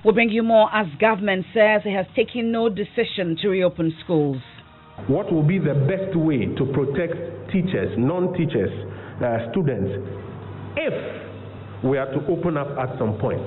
We'll bring you more as government says it has taken no decision to reopen schools. What will be the best way to protect teachers, non-teachers, students, if we are to open up at some point?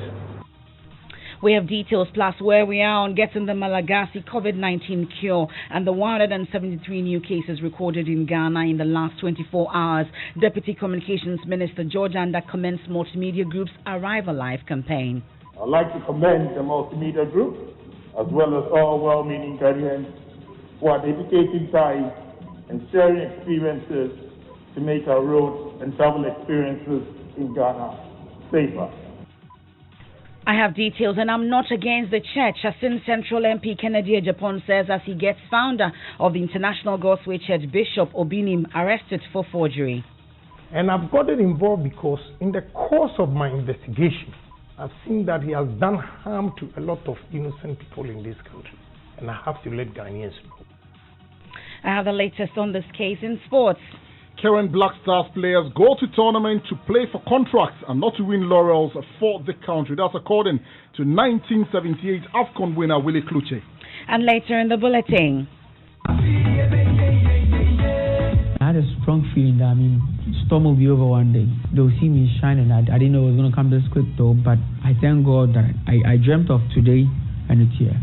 We have details plus where we are on getting the Malagasy COVID-19 cure and the 173 new cases recorded in Ghana in the last 24 hours. Deputy Communications Minister George Anda commenced Multimedia Group's Arrive Alive campaign. I'd like to commend the Multimedia Group as well as all well-meaning Ghanaians who are dedicating time and sharing experiences to make our roads and travel experiences in Ghana safer. I have details, and I'm not against the church. Asin Central MP Kennedy Ejapon says as he gets founder of the International Gospel Church Bishop Obinim arrested for forgery. And I've gotten involved because in the course of my investigation, I've seen that he has done harm to a lot of innocent people in this country. And I have to let Ghanaians know. I have the latest on this case in sports. Current Black Stars players go to tournament to play for contracts and not to win laurels for the country. That's according to 1978 AFCON winner Willie Kluche. And later in the bulletin, I had a strong feeling that, storm will be over one day. They'll see me shining. I didn't know it was going to come this quick though, but I thank God that I dreamt of today and it's here.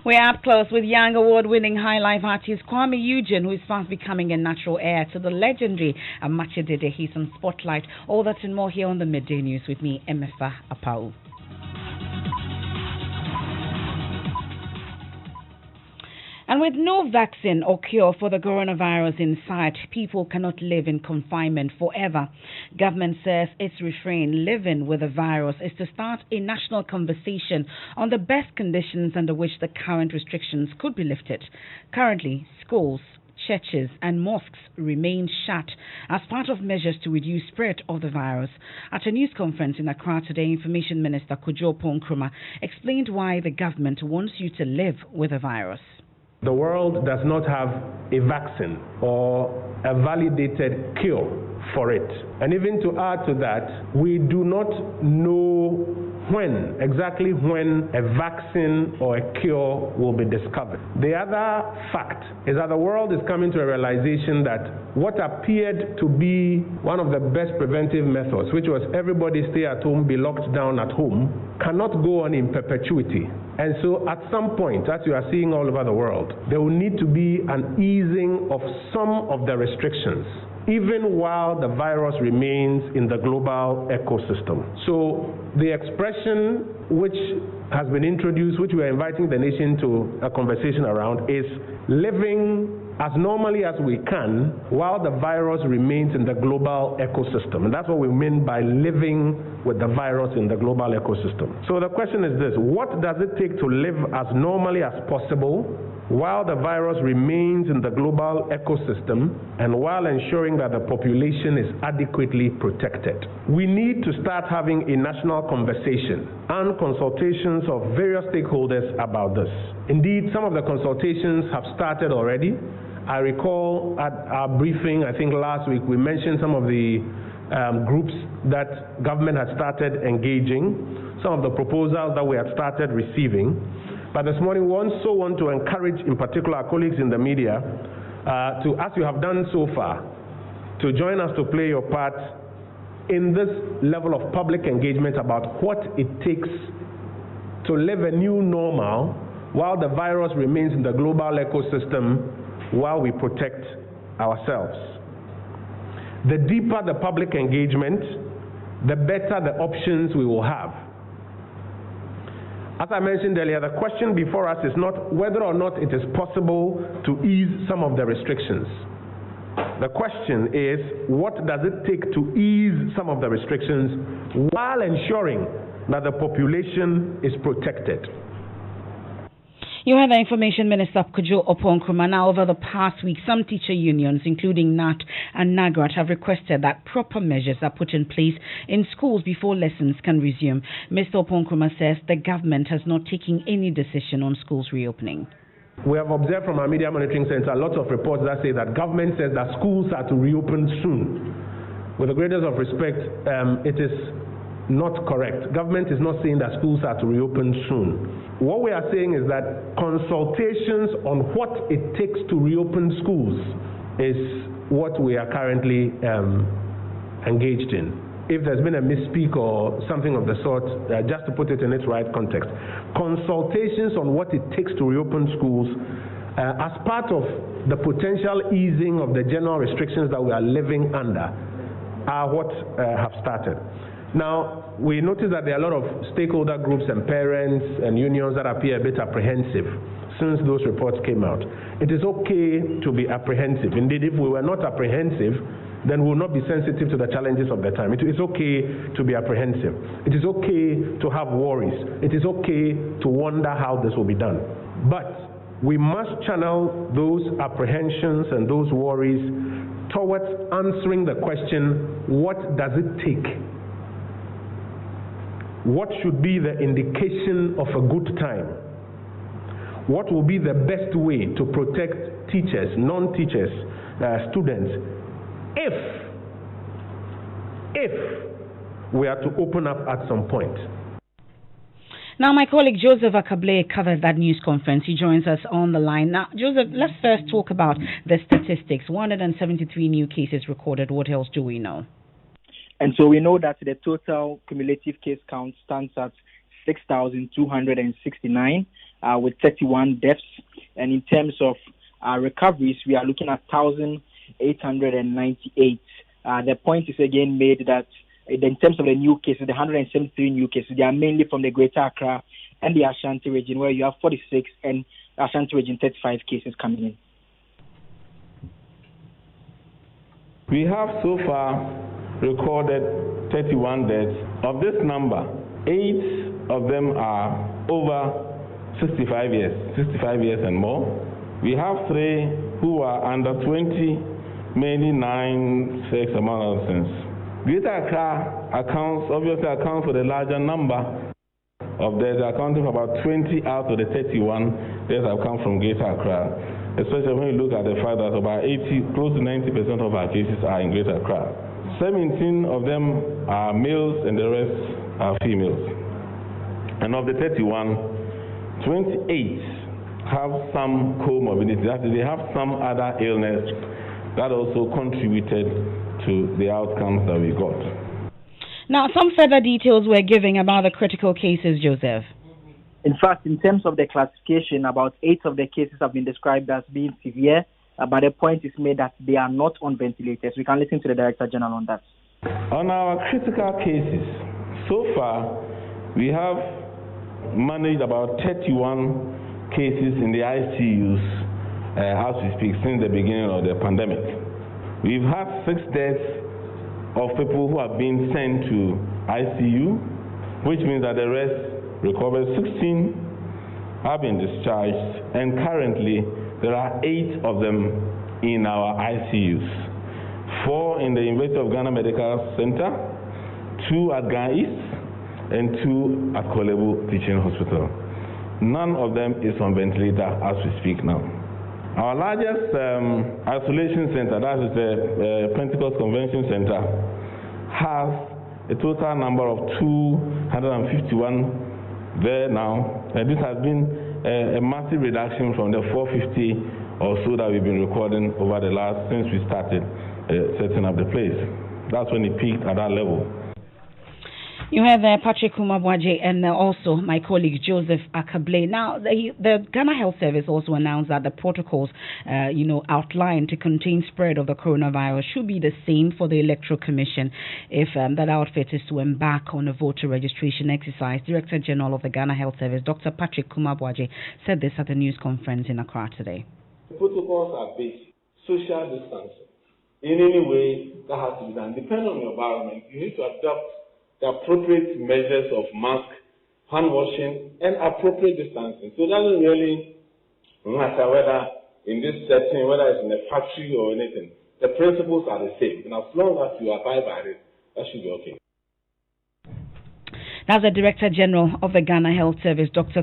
We're up close with young award-winning high life artist Kwame Eugene, who is fast becoming a natural heir to the legendary Amache Dede. He's on Spotlight. All that and more here on the Midday News with me, Emefa Apawu. And with no vaccine or cure for the coronavirus in sight, people cannot live in confinement forever. Government says its refrain, living with the virus, is to start a national conversation on the best conditions under which the current restrictions could be lifted. Currently, schools, churches and mosques remain shut as part of measures to reduce spread of the virus. At a news conference in Accra today, Information Minister Kojo Ponkruma explained why the government wants you to live with the virus. The world does not have a vaccine or a validated cure for it. And even to add to that, we do not know exactly when a vaccine or a cure will be discovered. The other fact is that the world is coming to a realization that what appeared to be one of the best preventive methods, which was everybody stay at home, be locked down at home, cannot go on in perpetuity. And so at some point, as you are seeing all over the world, there will need to be an easing of some of the restrictions, even while the virus remains in the global ecosystem. So the expression which has been introduced, which we are inviting the nation to a conversation around, is living as normally as we can while the virus remains in the global ecosystem. And that's what we mean by living with the virus in the global ecosystem. So the question is this: what does it take to live as normally as possible while the virus remains in the global ecosystem and while ensuring that the population is adequately protected? We need to start having a national conversation and consultations of various stakeholders about this. Indeed, some of the consultations have started already. I recall at our briefing, I think last week, we mentioned some of the groups that government had started engaging, some of the proposals that we had started receiving. But this morning, we also want to encourage, in particular, our colleagues in the media, to, as you have done so far, to join us to play your part in this level of public engagement about what it takes to live a new normal while the virus remains in the global ecosystem, while we protect ourselves. The deeper the public engagement, the better the options we will have. As I mentioned earlier, the question before us is not whether or not it is possible to ease some of the restrictions. The question is, what does it take to ease some of the restrictions while ensuring that the population is protected? You heard the Information Minister Kojo Ponkruma. Now, over the past week, some teacher unions, including NAT and NAGRAT, have requested that proper measures are put in place in schools before lessons can resume. Mr. Ponkruma says the government has not taken any decision on schools reopening. We have observed from our Media Monitoring Center lots of reports that say that government says that schools are to reopen soon. With the greatest of respect, it is not correct. Government is not saying that schools are to reopen soon. What we are saying is that consultations on what it takes to reopen schools is what we are currently engaged in. If there's been a misspeak or something of the sort, just to put it in its right context, consultations on what it takes to reopen schools as part of the potential easing of the general restrictions that we are living under are what have started. Now, we notice that there are a lot of stakeholder groups and parents and unions that appear a bit apprehensive since those reports came out. It is okay to be apprehensive. Indeed, if we were not apprehensive, then we will not be sensitive to the challenges of the time. It is okay to be apprehensive. It is okay to have worries. It is okay to wonder how this will be done. But we must channel those apprehensions and those worries towards answering the question, what does it take? What should be the indication of a good time? What will be the best way to protect teachers, non-teachers, students, if we are to open up at some point? Now, my colleague Joseph Apawu covered that news conference. He joins us on the line. Now, Joseph, let's first talk about the statistics. 173 new cases recorded. What else do we know? And so we know that the total cumulative case count stands at 6,269 with 31 deaths. And in terms of recoveries, we are looking at 1,898. The point is again made that in terms of the new cases, the 173 new cases, they are mainly from the Greater Accra and the Ashanti region, where you have 46, and Ashanti region 35 cases coming in. We have so far recorded 31 deaths. Of this number, 8 of them are over 65 years and more. We have 3 who are under 20, mainly 9, 6, among other things. Greater Accra accounts for the larger number of deaths, accounting for about 20 out of the 31 deaths have come from Greater Accra, especially when you look at the fact that about 80, close to 90% of our cases are in Greater Accra. 17 of them are males and the rest are females. And of the 31, 28 have some comorbidity, that is, they have some other illness that also contributed to the outcomes that we got. Now, some further details we're giving about the critical cases, Joseph. In fact, in terms of the classification, about 8 of the cases have been described as being severe, but the point is made that they are not on ventilators. We can listen to the Director General on that. On our critical cases, so far, we have managed about 31 cases in the ICUs as we speak since the beginning of the pandemic. We've had 6 deaths of people who have been sent to ICU, which means that the rest recovered. 16 have been discharged, and currently there are 8 of them in our ICUs. 4 in the University of Ghana Medical Center, 2 at Ghana East, and 2 at Kolebu Teaching Hospital. None of them is on ventilator as we speak now. Our largest isolation center, that is the Pentecost Convention Center, has a total number of 251 there now. And this has been a massive reduction from the 450 or so that we've been recording over the last, since we started setting up the place. That's when it peaked at that level. You have Patrick Kumabwaje and also my colleague Joseph Apawu. Now, the Ghana Health Service also announced that the protocols, outlined to contain spread of the coronavirus should be the same for the Electoral Commission if that outfit is to embark on a voter registration exercise. Director General of the Ghana Health Service, Dr. Patrick Kumabwaje, said this at a news conference in Accra today. The protocols are basic, social distancing. In any way that has to be done, depending on your environment, you need to adopt the appropriate measures of mask, hand washing, and appropriate distancing. So it doesn't really matter whether in this setting, whether it's in a factory or anything. The principles are the same. And as long as you abide by it, that should be okay. That's the Director General of the Ghana Health Service, Dr.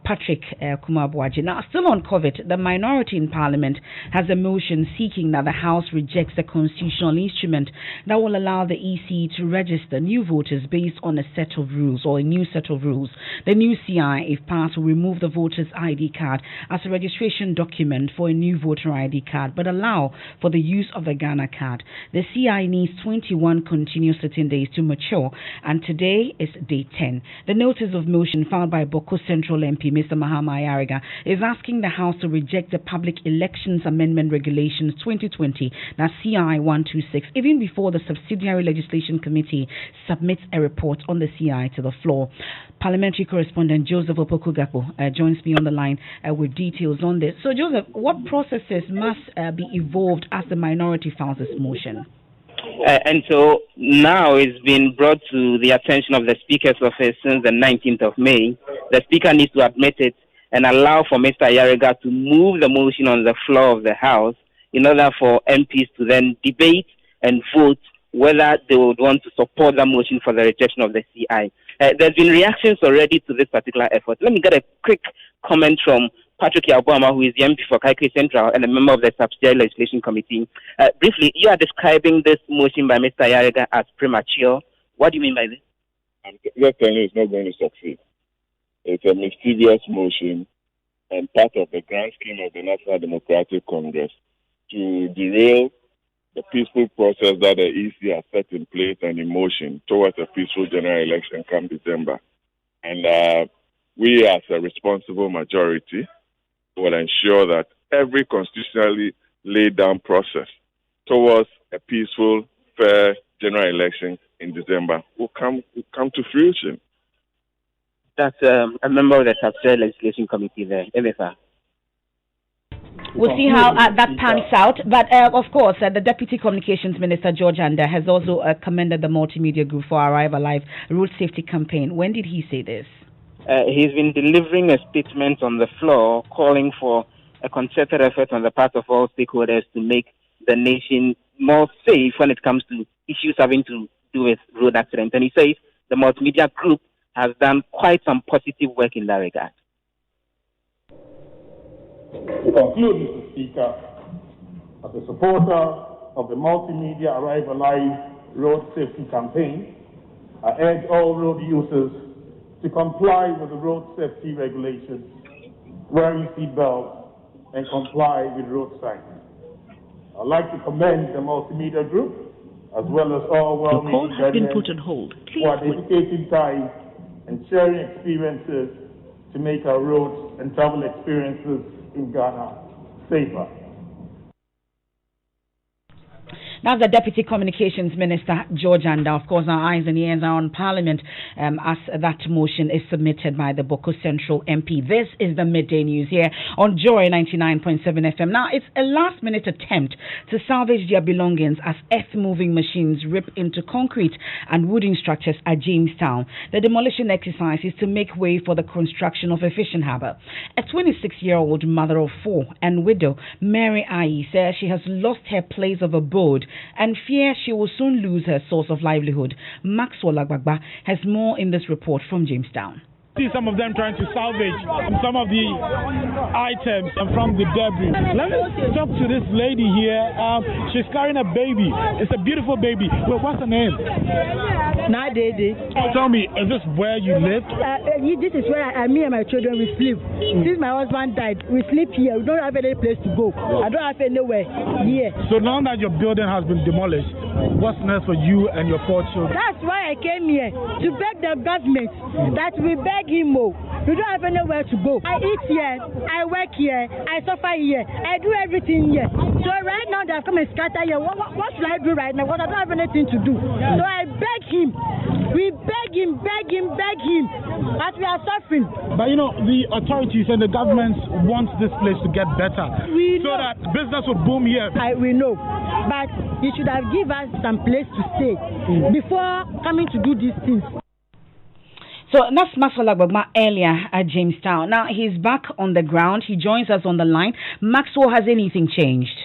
Patrick Kumabwaji. Now, still on COVID, the minority in Parliament has a motion seeking that the House rejects the constitutional instrument that will allow the EC to register new voters based on a set of rules or a new set of rules. The new CI, if passed, will remove the voter's ID card as a registration document for a new voter ID card, but allow for the use of the Ghana card. The CI needs 21 continuous sitting days to mature, and today is day 10. The notice of motion filed by Boko Central MP, Mr. Mahama Ayariga, is asking the House to reject the Public Elections Amendment Regulations 2020, that's CI 126, even before the Subsidiary Legislation Committee submits a report on the CI to the floor. Parliamentary correspondent Joseph Opoku-Gakpo joins me on the line with details on this. So, Joseph, what processes must be evolved as the minority files this motion? And so now it's been brought to the attention of the Speaker's office since the 19th of May. The Speaker needs to admit it and allow for Mr. Ayariga to move the motion on the floor of the House in order for MPs to then debate and vote whether they would want to support the motion for the rejection of the CI. There's been reactions already to this particular effort. Let me get a quick comment from Patrick Yabwama, who is the MP for Kaikri Central and a member of the Subsidiary Legislation Committee. Briefly, you are describing this motion by Mr. Ayariga as premature. What do you mean by this? I'm just telling you it's not going to succeed. It's a mischievous motion and part of the grand scheme of the National Democratic Congress to derail the peaceful process that the EC has set in place and in motion towards a peaceful general election come December. And we as a responsible majority will ensure that every constitutionally laid down process towards a peaceful, fair general election in December will come to fruition. That's a member of the Subsidiary Legislation Committee there, Emefa. We'll see how that pans out. But, of course, the Deputy Communications Minister, George Anda, has also commended the multimedia group for Arrive Alive road safety campaign. When did he say this? He's been delivering a statement on the floor calling for a concerted effort on the part of all stakeholders to make the nation more safe when it comes to issues having to do with road accidents. And he says the multimedia group has done quite some positive work in that regard. To conclude, Mr. Speaker, as a supporter of the multimedia Arrive Alive road safety campaign, I urge all road users to comply with the road safety regulations, wearing seatbelts, and comply with road signs. I'd like to commend the multimedia group, as well as all well-meaning guardians who are dedicating time and sharing experiences to make our roads and travel experiences in Ghana safer. Now, the Deputy Communications Minister, George Anda. Of course, our eyes and ears are on Parliament as that motion is submitted by the Boko Central MP. This is the midday news here on Joy 99.7 FM. Now, it's a last-minute attempt to salvage their belongings as earth-moving machines rip into concrete and wooden structures at Jamestown. The demolition exercise is to make way for the construction of a fishing harbour. A 26-year-old mother of 4 and widow, Mary Ayi, says she has lost her place of abode and fear she will soon lose her source of livelihood. Maxwell Agbagba has more in this report from Jamestown. See some of them trying to salvage some of the items from the debris. Let me talk to this lady here. She's carrying a baby. It's a beautiful baby. Well, what's her name? Nadede. Tell me, is this where you live? This is where me and my children we sleep. Since my husband died, we sleep here. We don't have any place to go. I don't have anywhere here. So now that your building has been demolished, what's next for you and your 4 children? That's why I came here, to beg the government that we beg him. We don't have anywhere to go. I eat here, I work here, I suffer here, I do everything here. So right now they have come and scatter here. What should I do right now? Because I don't have anything to do. So I beg him. We beg him, but we are suffering. But you know, the authorities and the government want this place to get better. We know. So that business will boom here. We know. But he should have given us some place to stay before coming to do these things. So that's Maxwell Agbagba earlier at Jamestown. Now he's back on the ground. He joins us on the line. Maxwell, has anything changed?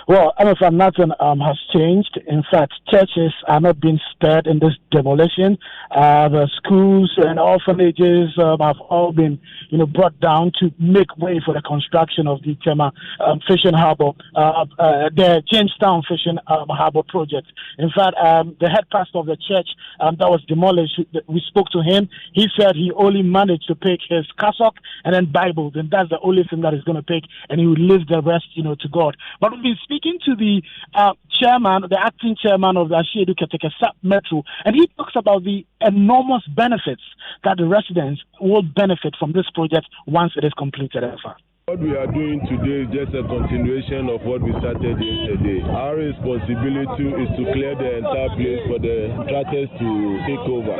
Well, Emefa, nothing has changed. In fact, churches are not being spared in this demolition. The schools and orphanages have all been, brought down to make way for the construction of the Tema Fishing Harbor, the Jamestown Fishing Harbor project. In fact, the head pastor of the church that was demolished, we spoke to him. He said he only managed to pick his cassock and then Bibles, and that's the only thing that he's going to pick, and he will leave the rest, to God. But we've been speaking to the the acting chairman of the Ashiedu Keteke Metro, and he talks about the enormous benefits that the residents will benefit from this project once it is completed. What we are doing today is just a continuation of what we started yesterday. Our responsibility is to clear the entire place for the contractors to take over.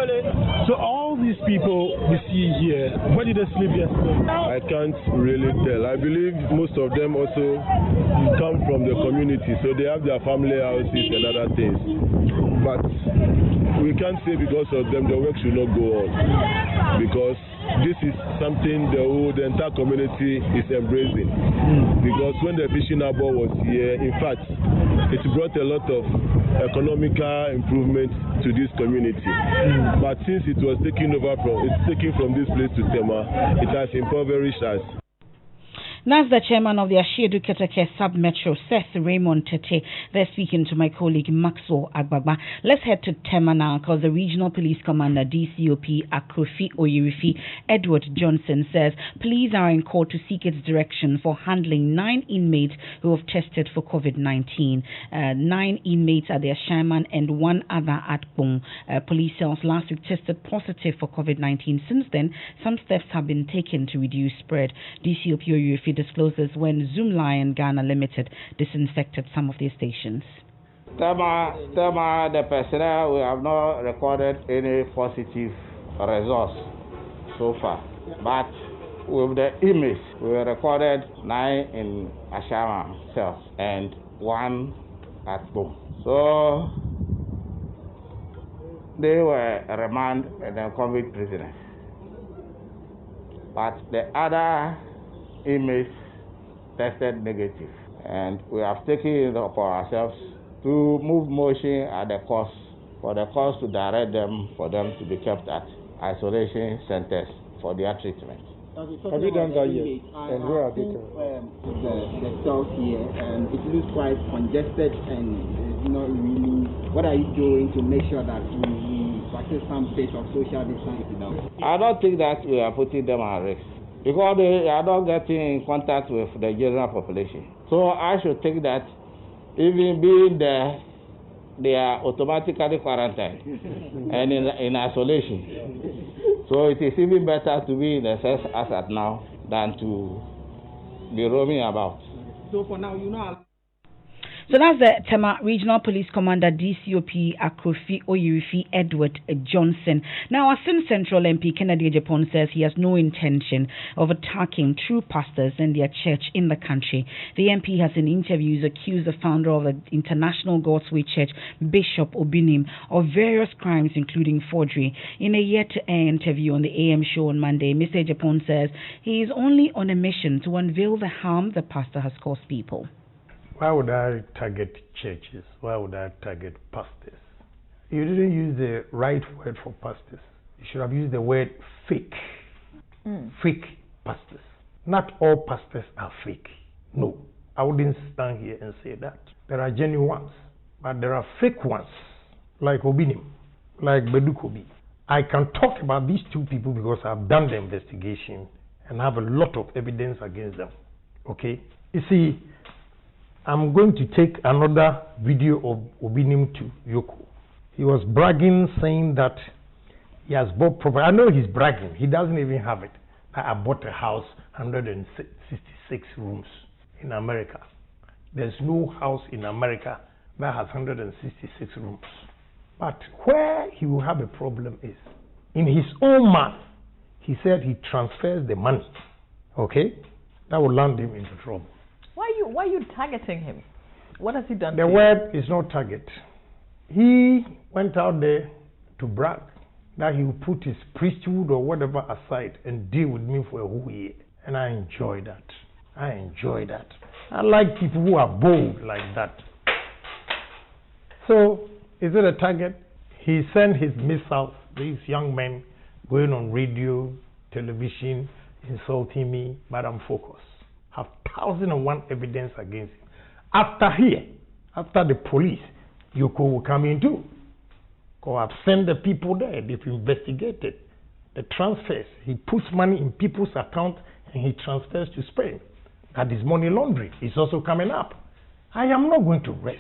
So all these people we see here, where did they sleep yesterday? I can't really tell. I believe most of them also come from the community, so they have their family houses and other things. But we can't say because of them the work should not go on, because this is something the entire community is embracing. Because when the fishing harbor was here, in fact, it brought a lot of economical improvement to this community. But since it was taken from this place to Tema, it has impoverished us. That's the chairman of the Ashiedu Keteke Sub-Metro, Seth Raymond Tete. They're speaking to my colleague Maxwell Agbagba. Let's head to Tema now, because the Regional Police Commander, DCOP Akrofi Oyirifi Edward Johnson, says police are in court to seek its direction for handling 9 inmates who have tested for COVID-19. 9 inmates at the Ashaman and 1 other at Bong. Police cells last week tested positive for COVID-19. Since then, some steps have been taken to reduce spread. DCOP Oyirifi discloses when Zoomlion Ghana Limited disinfected some of their stations. Tema, the personnel, we have not recorded any positive results so far. But with the image, we recorded 9 in Ashama cells and 1 at Boom. So they were remand and then convict prisoners. But the other inmates tested negative, and we have taken it upon ourselves to move motion at the cost, for the cost to direct them, for them to be kept at isolation centers for their treatment. Have you done that yet? And where are they coming? The cells here, and it looks quite congested and not really. What are you doing to make sure that we practice some state of social distancing now? I don't think that we are putting them at risk, because they are not getting in contact with the general population. So I should think that even being there, they are automatically quarantined and in isolation. So it is even better to be in the sense as at now than to be roaming about. So for now, So that's the Tema Regional Police Commander DCOP Akrofi Oyirifi Edward Johnson. Now, Asin Central MP Kennedy Ejapon says he has no intention of attacking true pastors and their church in the country. The MP has in interviews accused the founder of the International God's Way Church, Bishop Obinim, of various crimes including forgery. In a yet-to-air interview on the AM show on Monday, Mr. Ejapon says he is only on a mission to unveil the harm the pastor has caused people. Why would I target churches? Why would I target pastors? You didn't use the right word for pastors. You should have used the word fake. Fake pastors. Not all pastors are fake. No, I wouldn't stand here and say that. There are genuine ones, but there are fake ones, like Obinim, like Bedukobi. I can talk about these two people because I've done the investigation and have a lot of evidence against them. Okay? You see, I'm going to take another video of Obinim to Yoko. He was bragging, saying that he has bought property. I know he's bragging. He doesn't even have it. I bought a house, 166 rooms in America. There's no house in America that has 166 rooms. But where he will have a problem is, in his own mouth, he said he transfers the money. Okay? That will land him into trouble. Why are you targeting him? What has he done? The word is not target. He went out there to brag that he would put his priesthood or whatever aside and deal with me for a whole year. And I enjoy that. I enjoy that. I like people who are bold like that. So, is it a target? He sent his missiles, these young men going on radio, television, insulting me, but I'm focused. Have 1,001 evidence against him. After the police, Yoko will come in too. Because I've sent the people there, they've investigated the transfers. He puts money in people's account and he transfers to Spain. That is money laundering. It's also coming up. I am not going to rest.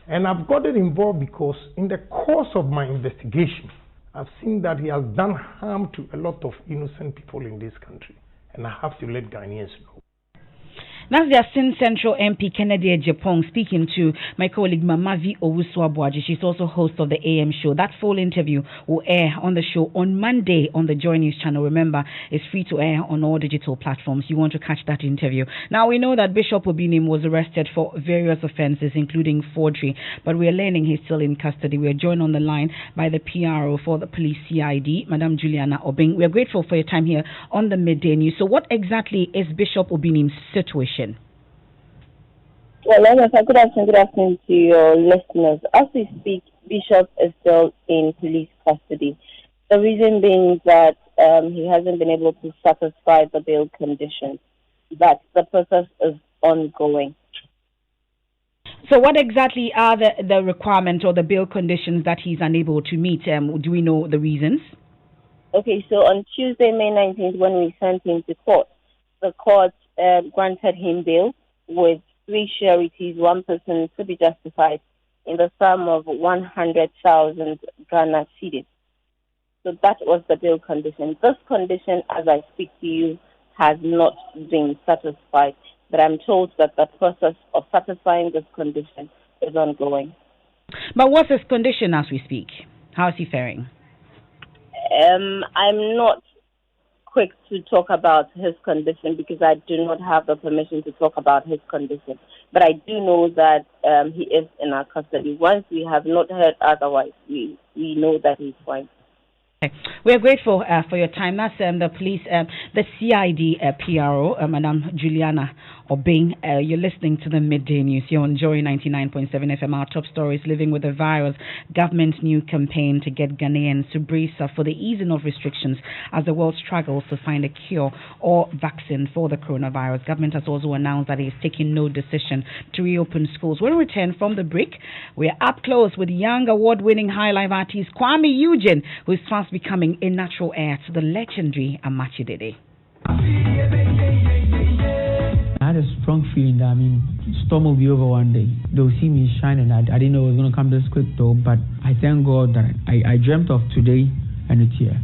And I've gotten involved because in the course of my investigation, I've seen that he has done harm to a lot of innocent people in this country. And I have to let Ghanaians know. That's the Asin Central MP Kennedy Ejapong speaking to my colleague Mamavi Owusu-Abuaji. She's also host of the AM show. That full interview will air on the show on Monday on the Joy News channel. Remember, it's free to air on all digital platforms. You want to catch that interview. Now, we know that Bishop Obinim was arrested for various offenses, including forgery, but we are learning he's still in custody. We are joined on the line by the PRO for the police CID, Madam Juliana Obeng. We are grateful for your time here on the Midday News. So what exactly is Bishop Obinim's situation? Well, good afternoon to your listeners. As we speak, Bishop is still in police custody. The reason being that he hasn't been able to satisfy the bail conditions, that the process is ongoing. So what exactly are the requirements or the bail conditions that he's unable to meet? Do we know the reasons? Okay, so on Tuesday, May 19th, when we sent him to court, the court granted him bail with 3 sureties, 1 person to be justified in the sum of 100,000 Ghana cedis. So that was the bail condition. This condition, as I speak to you, has not been satisfied. But I'm told that the process of satisfying this condition is ongoing. But what's his condition as we speak? How is he faring? I'm not quick to talk about his condition because I do not have the permission to talk about his condition. But I do know that he is in our custody. Once we have not heard otherwise, we know that he's fine. We are grateful for your time. That's the police, the CID PRO, Madam Juliana Obeng. You're listening to the Midday News. You're on Joy 99.7 FM. Our top stories: living with the virus, government's new campaign to get Ghanaians to brace up for the easing of restrictions as the world struggles to find a cure or vaccine for the coronavirus. Government has also announced that it is taking no decision to reopen schools. When we return from the break, we're up close with young award-winning high life artist Kwame Eugene, who is fast becoming a natural heir to the legendary Amachi Dede. I had a strong feeling that, storm will be over one day. They'll see me shining. I didn't know it was going to come this quick though, but I thank God that I dreamt of today and it's here.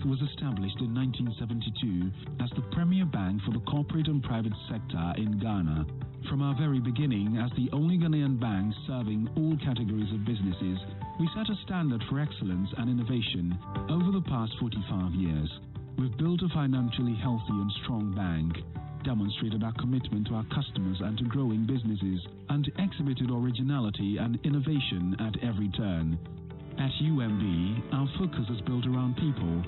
Was established in 1972 as the premier bank for the corporate and private sector in Ghana. From our very beginning, as the only Ghanaian bank serving all categories of businesses, we set a standard for excellence and innovation. Over the past 45 years, we've built a financially healthy and strong bank, demonstrated our commitment to our customers and to growing businesses, and exhibited originality and innovation at every turn. At UMB, our focus is built around people,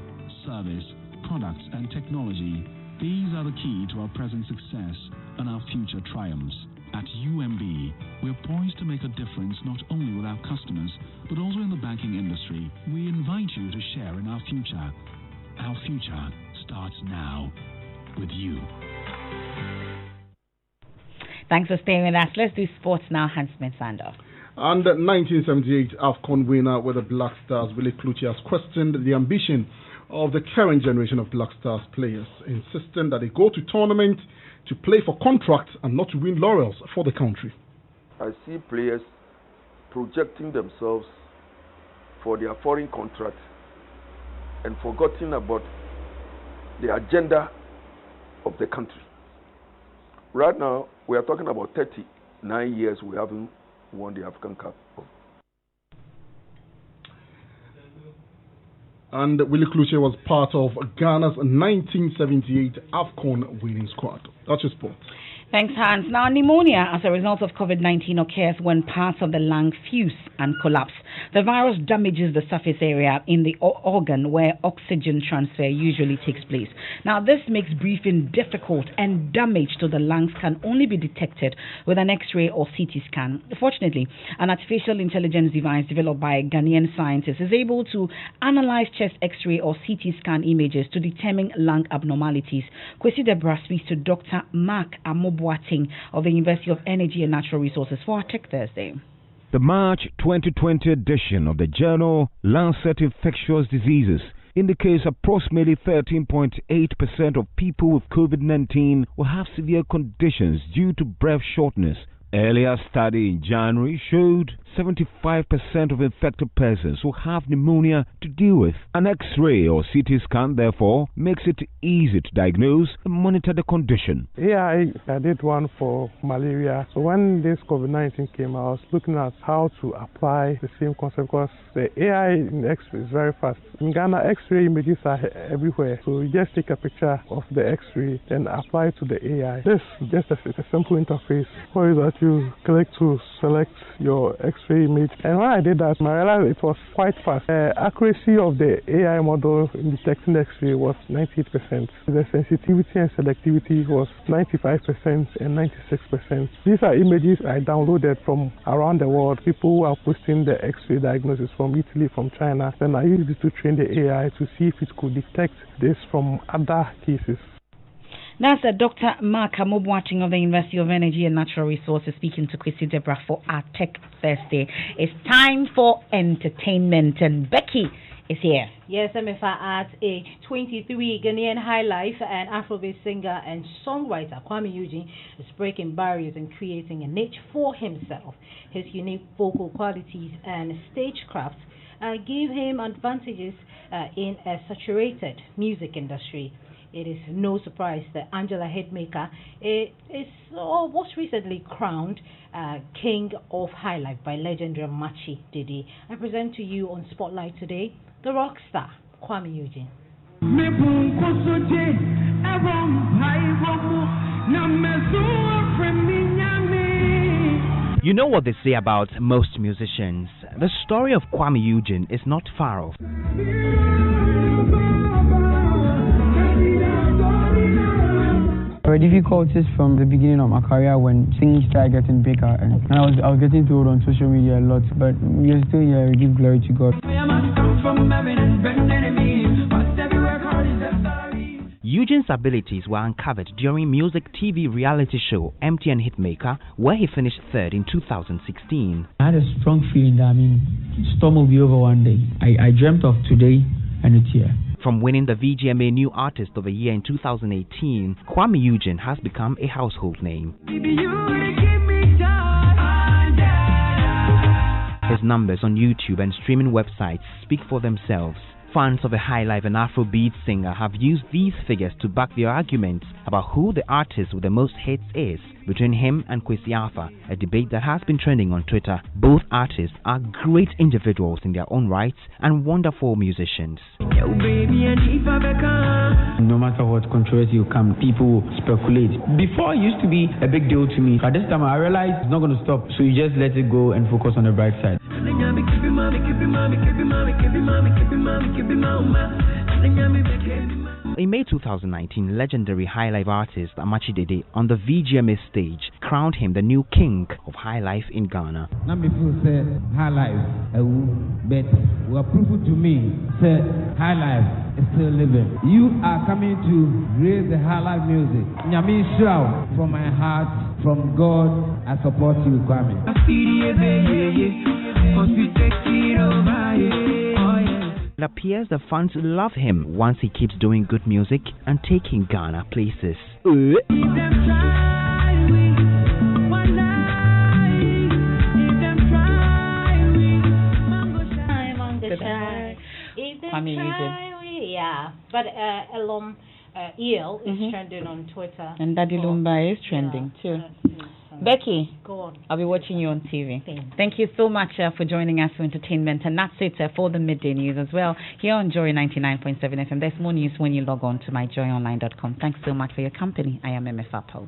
service, products and technology. These are the key to our present success and our future triumphs. At UMB, we're poised to make a difference not only with our customers, but also in the banking industry. We invite you to share in our future. Our future starts now with you. Thanks for staying with us. Let's do sports now. Hans Sander. And 1978 AFCON winner with the Black Stars, Willie Kluchi, has questioned the ambition of the current generation of Black Stars players, insisting that they go to tournament to play for contracts and not to win laurels for the country. I see players projecting themselves for their foreign contracts and forgetting about the agenda of the country. Right now, we are talking about 39 years we haven't won the African Cup. And Willie Kluche was part of Ghana's 1978 AFCON winning squad. That's your sport. Thanks, Hans. Now, pneumonia as a result of COVID-19 occurs when parts of the lung fuse and collapse. The virus damages the surface area in the organ where oxygen transfer usually takes place. Now, this makes breathing difficult, and damage to the lungs can only be detected with an X-ray or CT scan. Fortunately, an artificial intelligence device developed by Ghanaian scientists is able to analyze chest X-ray or CT scan images to determine lung abnormalities. Kwesi Deborah speaks to Dr. Mark Amobu of the University of Energy and Natural Resources for our Tech Thursday. The March 2020 edition of the journal Lancet Infectious Diseases indicates approximately 13.8% of people with COVID-19 will have severe conditions due to breath shortness. Earlier study in January showed 75% of infected persons will have pneumonia to deal with. An X-ray or CT scan, therefore, makes it easy to diagnose and monitor the condition. I did one for malaria. So when this COVID-19 came, I was looking at how to apply the same concept, because the AI in X-ray is very fast. In Ghana, X-ray images are everywhere. So you just take a picture of the X-ray and apply it to the AI. This is just a simple interface for you that you click to select your X-ray image. And when I did that, I realized it was quite fast. The accuracy of the AI model in detecting X-ray was 98%. The sensitivity and selectivity was 95% and 96%. These are images I downloaded from around the world. People who are posting the X-ray diagnosis from Italy, from China. Then I used it to train the AI to see if it could detect this from other cases. That's Dr. Mark Amobu of the University of Energy and Natural Resources speaking to Kwesi Deborah for our Tech Thursday. It's time for entertainment, and Becky is here. Yes, Emefa, at age 23, Ghanaian high life and Afrobeat singer and songwriter Kwame Eugene is breaking barriers and creating a niche for himself. His unique vocal qualities and stagecraft give him advantages in a saturated music industry. It is no surprise that Angela Headmaker was recently crowned King of High Life by legendary Machi Dede. I present to you on Spotlight today the rock star Kwame Eugene. You know what they say about most musicians. The story of Kwame Eugene is not far off. There were difficulties from the beginning of my career when singing started getting bigger, and I was getting told on social media a lot, but we are still here. We give glory to God. Eugene's abilities were uncovered during music TV reality show MTN Hitmaker, where he finished third in 2016. I had a strong feeling that, storm will be over one day. I dreamt of today, and it's here. From winning the VGMA New Artist of the Year in 2018, Kwame Eugene has become a household name. His numbers on YouTube and streaming websites speak for themselves. Fans of the high life and Afrobeat singer have used these figures to back their arguments about who the artist with the most hits is between him and Kwesi Arthur, a debate that has been trending on Twitter. Both artists are great individuals in their own rights and wonderful musicians. No matter what controversy will come, people will speculate. Before it used to be a big deal to me, but this time I realized it's not going to stop, so you just let it go and focus on the bright side. In May 2019, legendary High Life artist Machi Dede on the VGMA stage crowned him the new king of High Life in Ghana. Now people say High Life, but we are proof to me say High Life is still living. You are coming to raise the High Life music. Nyami Shroud, from my heart, from God, I support you, Kwame. It appears the fans love him once he keeps doing good music and taking Ghana places. Yeah, but Elom EL is trending on Twitter. And Daddy Lumba is trending too. Becky, I'll be watching you on TV. Thank you so much for joining us for entertainment. And that's it for the midday news as well here on Joy 99.7 FM. There's more news when you log on to myjoyonline.com. Thanks so much for your company. I am Emefa Apawu.